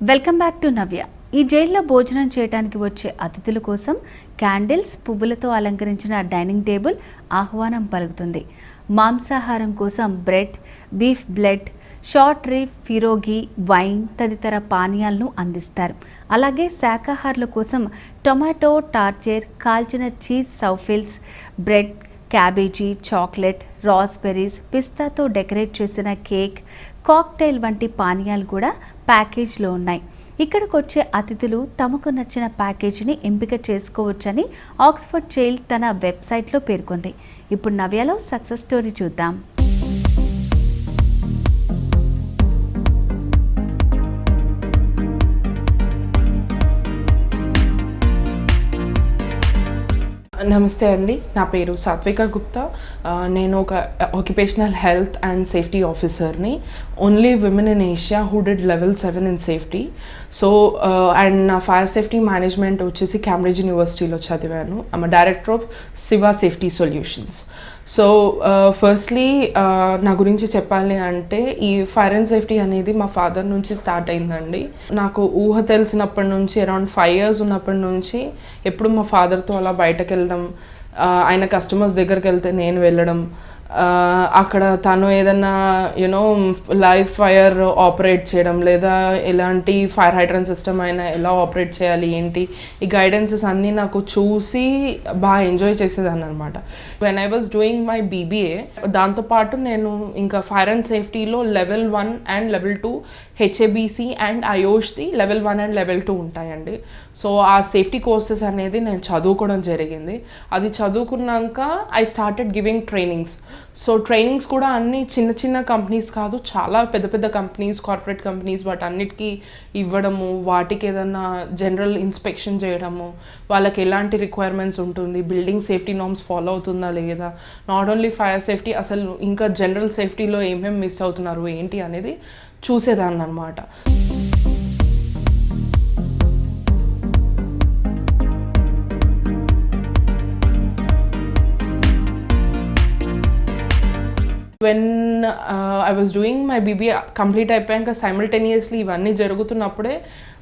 Welcome back to నవ్య. ఈ జైల్లో భోజనం చేయడానికి వచ్చే అతిథుల కోసం క్యాండిల్స్, పువ్వులతో అలంకరించిన డైనింగ్ టేబుల్ ఆహ్వానం పలుకుతుంది. మాంసాహారం కోసం బ్రెడ్, బీఫ్ బ్లెడ్, షార్ట్ రిబ్, ఫిరోగి, వైన్ తదితర పానీయాలను అందిస్తారు. అలాగే శాకాహారుల కోసం టొమాటో టార్చర్, కాల్చిన cheese souffles, bread, cabbage, chocolate, raspberries, పిస్తాతో డెకరేట్ చేసిన కేక్, కాక్టైల్ వంటి పానీయాలు కూడా ప్యాకేజ్లో ఉన్నాయి. ఇక్కడికి వచ్చే అతిథులు తమకు నచ్చిన ప్యాకేజీని ఎంపిక చేసుకోవచ్చని ఆక్స్ఫర్డ్ జైల్ తన వెబ్సైట్లో పేర్కొంది. ఇప్పుడు నవ్యలో సక్సెస్ స్టోరీ చూద్దాం. నమస్తే అండి, నా పేరు సాత్విక గుప్తా. నేను ఒక ఆక్యుపేషనల్ హెల్త్ అండ్ సేఫ్టీ ఆఫీసర్ని. Only women in Asia who did level 7 in safety. So and నా ఫైర్ సేఫ్టీ మేనేజ్మెంట్ వచ్చేసి క్యాంబ్రిడ్జ్ యూనివర్సిటీలో చదివాను. I'm director of Shiva safety solutions. So firstly నా గురించి చెప్పాలి అంటే ఈ ఫైర్ అండ్ సేఫ్టీ అనేది మా ఫాదర్ నుంచి స్టార్ట్ అయిందండి. నాకు ఊహ తెలిసినప్పటి నుంచి అరౌండ్ 5 years ఉన్నప్పటి నుంచి ఎప్పుడు మా ఫాదర్తో అలా బయటకు వెళ్ళడం, ఆయన కస్టమర్స్ దగ్గరికి వెళ్తే నేను వెళ్ళడం, అక్కడ తను ఏదన్నా లైవ్ ఫైర్ ఆపరేట్ చేయడం, లేదా ఎలాంటి ఫైర్ హైడ్రన్ సిస్టమ్ అయినా ఎలా ఆపరేట్ చేయాలి ఏంటి, ఈ గైడెన్సెస్ అన్నీ నాకు చూసి బాగా ఎంజాయ్ చేసేదాన్ని అనమాట. When I was doing my BBA, దాంతోపాటు నేను ఇంకా ఫైర్ అండ్ సేఫ్టీలో level 1 and level 2 HABC and ఐఓష్ది లెవెల్ 1 అండ్ లెవెల్ 2 ఉంటాయండి. సో ఆ సేఫ్టీ కోర్సెస్ అనేది నేను చదువుకోవడం జరిగింది. అది చదువుకున్నాక I started giving trainings. So trainings కూడా అన్ని చిన్న చిన్న కంపెనీస్ కాదు, చాలా పెద్ద పెద్ద కంపెనీస్, కార్పొరేట్ కంపెనీస్, వాటన్నిటికీ ఇవ్వడము, వాటికి ఏదన్నా జనరల్ ఇన్స్పెక్షన్ చేయడము, వాళ్ళకి ఎలాంటి రిక్వైర్మెంట్స్ ఉంటుంది, బిల్డింగ్ సేఫ్టీ నార్మ్స్ ఫాలో అవుతుందా లేదా, నాట్ ఓన్లీ ఫైర్ సేఫ్టీ, అసలు ఇంకా జనరల్ సేఫ్టీలో ఏమేమి మిస్ అవుతున్నారు ఏంటి అనేది చూసేదాన్ని అనమాట. When I was doing my BBA complete అయిపోయాక సైమల్టేనియస్లీ ఇవన్నీ జరుగుతున్నప్పుడే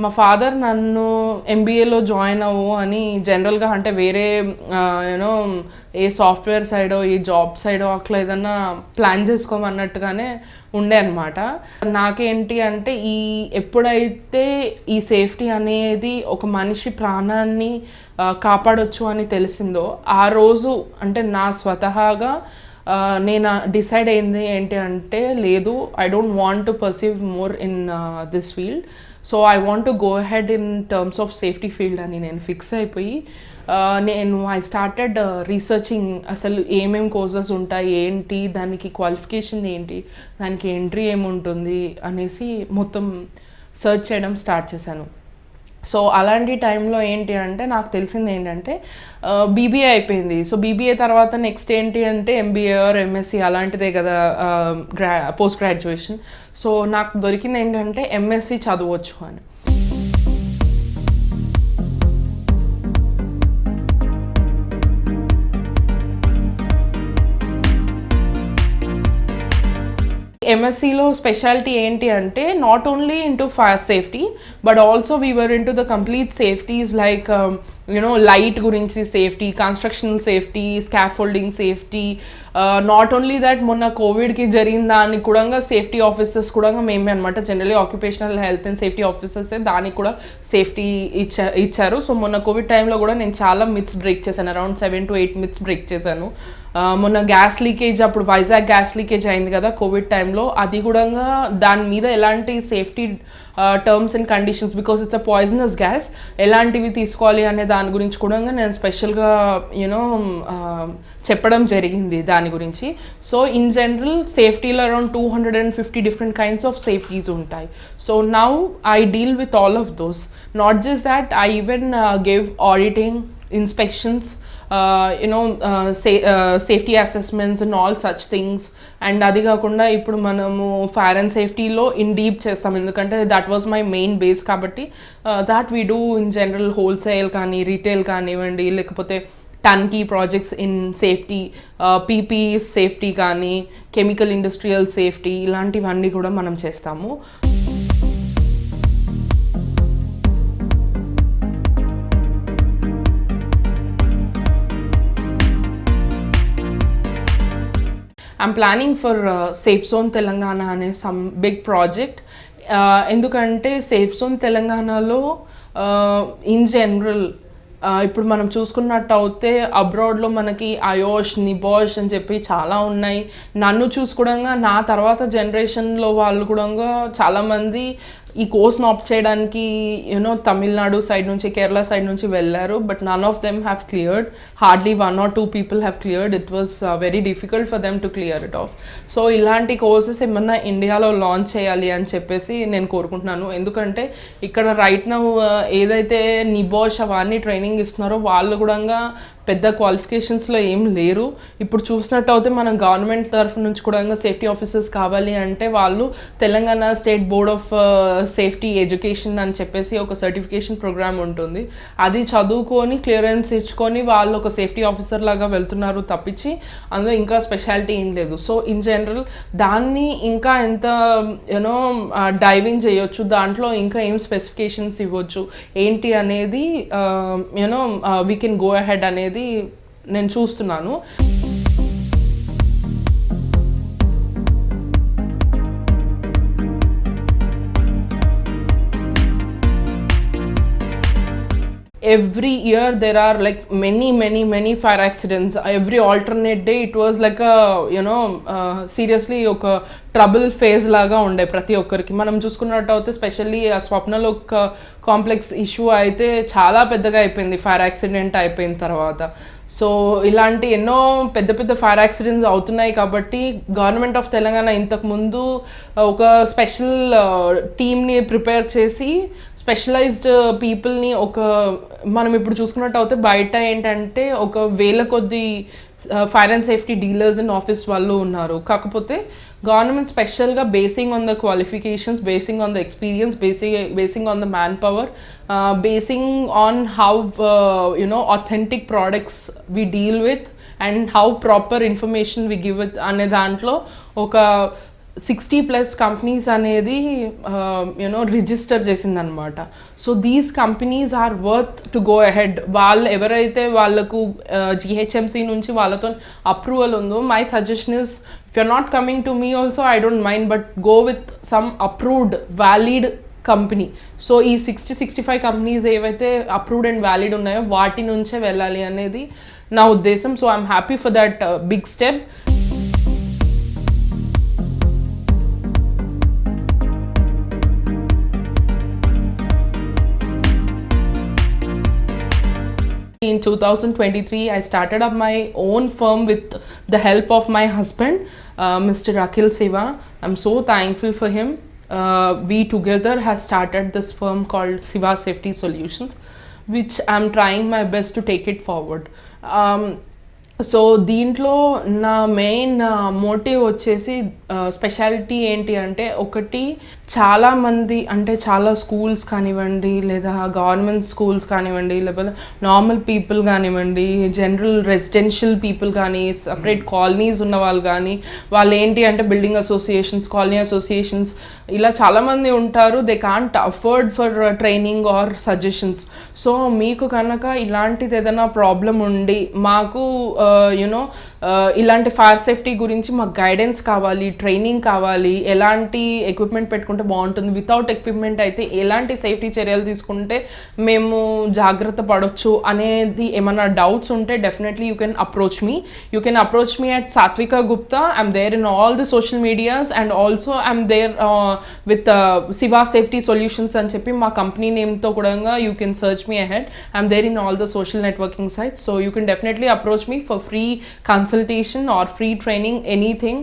మా ఫాదర్ నన్ను ఎంబీఏలో జాయిన్ అవ్వు అని జనరల్గా, అంటే వేరే ఏ సాఫ్ట్వేర్ సైడో ఏ జాబ్ సైడో అట్లా ఏదన్నా ప్లాన్ చేసుకోమన్నట్టుగానే ఉండే అనమాట. నాకేంటి అంటే ఎప్పుడైతే ఈ సేఫ్టీ అనేది ఒక మనిషి ప్రాణాన్ని కాపాడొచ్చు అని తెలిసిందో ఆ రోజు అంటే నా స్వతహాగా నేను డిసైడ్ అయింది ఏంటి అంటే, లేదు, I don't want to perceive more in this field. So I want to go ahead in terms of safety field అని నేను ఫిక్స్ అయిపోయి ఐ స్టార్టెడ్ రీసెర్చింగ్. అసలు ఏమేమి కోర్సెస్ ఉంటాయి ఏంటి, దానికి క్వాలిఫికేషన్ ఏంటి, దానికి ఎంట్రీ ఏముంటుంది అనేసి మొత్తం సర్చ్ చేయడం స్టార్ట్ చేశాను. సో అలాంటి టైంలో ఏంటి అంటే నాకు తెలిసింది ఏంటంటే బీబీఏ అయిపోయింది. సో బీబీఏ తర్వాత నెక్స్ట్ ఏంటి అంటే ఎంబీఏ ఆర్ ఎంఎస్సి అలాంటిదే కదా, పోస్ట్ గ్రాడ్యుయేషన్. సో నాకు దొరికింది ఏంటంటే ఎంఎస్సి చదవచ్చు అని. ఎంఎస్సిలో స్పెషాలిటీ ఏంటి అంటే not only into fire safety but also we were into the complete safeties like light గురించి safety, constructional safety, scaffolding safety. Not only that, మొన్న కోవిడ్కి జరిగిన దానికి కూడా సేఫ్టీ ఆఫీసర్స్ కూడా మేమే అనమాట. Generally occupational health and safety officers దానికి కూడా సేఫ్టీ ఇచ్చారు. సో మొన్న కోవిడ్ టైంలో కూడా నేను చాలా మిత్స్ బ్రేక్ చేశాను, అరౌండ్ 7 to 8 మిత్స్ బ్రేక్ చేశాను. మొన్న గ్యాస్ లీకేజ్, అప్పుడు వైజాగ్ గ్యాస్ లీకేజ్ అయింది కదా కోవిడ్ టైంలో, అది కూడా దాని మీద ఎలాంటి safety terms and conditions, because it's a poisonous gas, ఎలాంటివి తీసుకోవాలి అనే దాని గురించి కూడా నేను స్పెషల్గా చెప్పడం జరిగింది దాని గురించి. సో ఇన్ జనరల్ సేఫ్టీలో around 250 different kinds of safeties ఉంటాయి. So now I deal with all of those. Not just that, I even give auditing, inspections, safety assessments and all such things. And అది కాకుండా ఇప్పుడు మనము fire and సేఫ్టీలో in deep చేస్తాం, ఎందుకంటే that was my main base కాబట్టి. That we do in general wholesale కానీ retail కానివ్వండి, లేకపోతే turnkey projects in safety, PPE safety కానీ, కెమికల్ ఇండస్ట్రియల్ సేఫ్టీ, ఇలాంటివన్నీ కూడా మనం చేస్తాము. I'm planning for safe zone Telangana అనే సమ్ బిగ్ ప్రాజెక్ట్. ఎందుకంటే సేఫ్ జోన్ తెలంగాణలో ఇన్ జనరల్ ఇప్పుడు మనం చూసుకున్నట్టు అయితే అబ్రాడ్లో మనకి అయోష్, నిబోష్ అని చెప్పి చాలా ఉన్నాయి. నన్ను చూసుకోవడంగా నా తర్వాత జనరేషన్లో వాళ్ళు కూడా చాలామంది ఈ కోర్స్ని ఆప్ట్ చేయడానికి తమిళనాడు సైడ్ నుంచి, కేరళ సైడ్ నుంచి వెళ్ళారు. But none of them have cleared. Hardly 1 or 2 people have cleared. It was very difficult for them to clear it off. So ఇలాంటి కోర్సెస్ ఏమన్నా ఇండియాలో లాంచ్ చేయాలి అని చెప్పేసి నేను కోరుకుంటున్నాను. ఎందుకంటే ఇక్కడ రైట్ నౌ ఏదైతే నిబోష్ అవన్నీ ట్రైనింగ్ ఇస్తున్నారో వాళ్ళు కూడా పెద్ద క్వాలిఫికేషన్స్లో ఏం లేరు. ఇప్పుడు చూసినట్టు అయితే మనం గవర్నమెంట్ తరఫు నుంచి కూడా సేఫ్టీ ఆఫీసర్స్ కావాలి అంటే వాళ్ళు Telangana state board of safety education అని చెప్పేసి ఒక సర్టిఫికేషన్ ప్రోగ్రామ్ ఉంటుంది. అది చదువుకొని క్లియరెన్స్ ఇచ్చుకొని వాళ్ళు ఒక సేఫ్టీ ఆఫీసర్ లాగా వెళ్తున్నారు తప్పించి అందులో ఇంకా స్పెషాలిటీ ఏం లేదు. సో ఇన్ జనరల్ దాన్ని ఇంకా ఎంత డైవింగ్ చేయొచ్చు, దాంట్లో ఇంకా ఏం స్పెసిఫికేషన్స్ ఇవ్వచ్చు ఏంటి అనేది వీ కెన్ గో అహెడ్ అనేది నేను చూస్తున్నాను. Every year there are like many fire accidents. Every alternate day it was like a seriously oka trouble phase లాగా ఉండే ప్రతి ఒక్కరికి. మనం చూసుకున్నట్టు అయితే స్పెషల్లీ ఆ స్వప్నలో ఒక కాంప్లెక్స్ ఇష్యూ అయితే చాలా పెద్దగా అయిపోయింది ఫైర్ యాక్సిడెంట్ అయిపోయిన తర్వాత. సో ఇలాంటి ఎన్నో పెద్ద పెద్ద ఫైర్ యాక్సిడెంట్స్ అవుతున్నాయి కాబట్టి గవర్నమెంట్ ఆఫ్ తెలంగాణ ఇంతకుముందు ఒక స్పెషల్ టీమ్ని ప్రిపేర్ చేసి స్పెషలైజ్డ్ పీపుల్ని మనం ఇప్పుడు చూసుకున్నట్టు అయితే బయట ఏంటంటే 1,000 కొద్ది fire and safety dealers in office వాళ్ళు ఉన్నారు. కాకపోతే గవర్నమెంట్ స్పెషల్గా basing on the qualifications, basing on the experience, basing on the man power, basing on how authentic products we deal with and how proper information we give it అనే దాంట్లో ఒక 60+ companies అనేది register చేసిందనమాట. So these companies are worth to go ahead. వాళ్ళు ఎవరైతే వాళ్ళకు GHMC నుంచి వాళ్ళతో అప్రూవల్ ఉందో, my suggestion is if you're not coming to me also I don't mind, but go with some approved valid company. So ఈ 60-65 companies ఏవైతే approved and valid ఉన్నాయో వాటి నుంచే వెళ్ళాలి అనేది నా ఉద్దేశం. So I'm happy for that big step. In 2023, I started up my own firm with the help of my husband, Mr. Akhil Siva. I'm so thankful for him. We together have started this firm called Siva Safety Solutions, which I'm trying my best to take it forward. So దీంట్లో నా main motive వచ్చేసి speciality ఏంటి అంటే, ఒకటి చాలామంది అంటే చాలా schools కానివ్వండి, లేదా గవర్నమెంట్ స్కూల్స్ కానివ్వండి, లేకపోతే నార్మల్ పీపుల్ కానివ్వండి, జనరల్ రెసిడెన్షియల్ పీపుల్ కానీ, సపరేట్ కాలనీస్ ఉన్న వాళ్ళు కానీ, వాళ్ళు ఏంటి అంటే బిల్డింగ్ అసోసియేషన్స్, కాలనీ అసోసియేషన్స్ ఇలా చాలామంది ఉంటారు. They can't afford for training or suggestions. So మీకు కనుక ఇలాంటిది ఏదైనా ప్రాబ్లం ఉండి మాకు ఇలాంటి ఫైర్ సేఫ్టీ గురించి మాకు గైడెన్స్ కావాలి, ట్రైనింగ్ కావాలి, ఎలాంటి ఎక్విప్మెంట్ పెట్టుకుంటే బాగుంటుంది, వితౌట్ ఎక్విప్మెంట్ అయితే ఎలాంటి సేఫ్టీ చర్యలు తీసుకుంటే మేము జాగ్రత్త పడవచ్చు అనేది ఏమైనా డౌట్స్ ఉంటే definitely you can approach me at Satvika Gupta. I'm there in all the social medias and also I'm there with Shiva safety solutions అని చెప్పి మా కంపెనీ నేమ్తో కూడా you can search me ahead. I'm there in all the social networking sites. So you can definitely approach me for free consultation or free training, anything.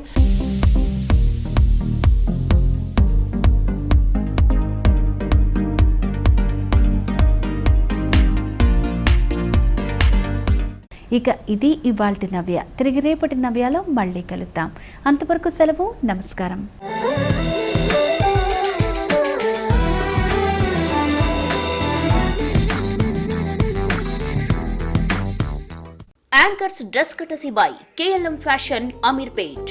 ఇక ఇది ఇవాల్టి నవ్య. తిరిగి రేపటి నవ్యాలో మళ్ళీ కలుద్దాం. అంతవరకు సెలవు. నమస్కారం. Anchors dress కటసి by KLM fashion Ameerpet.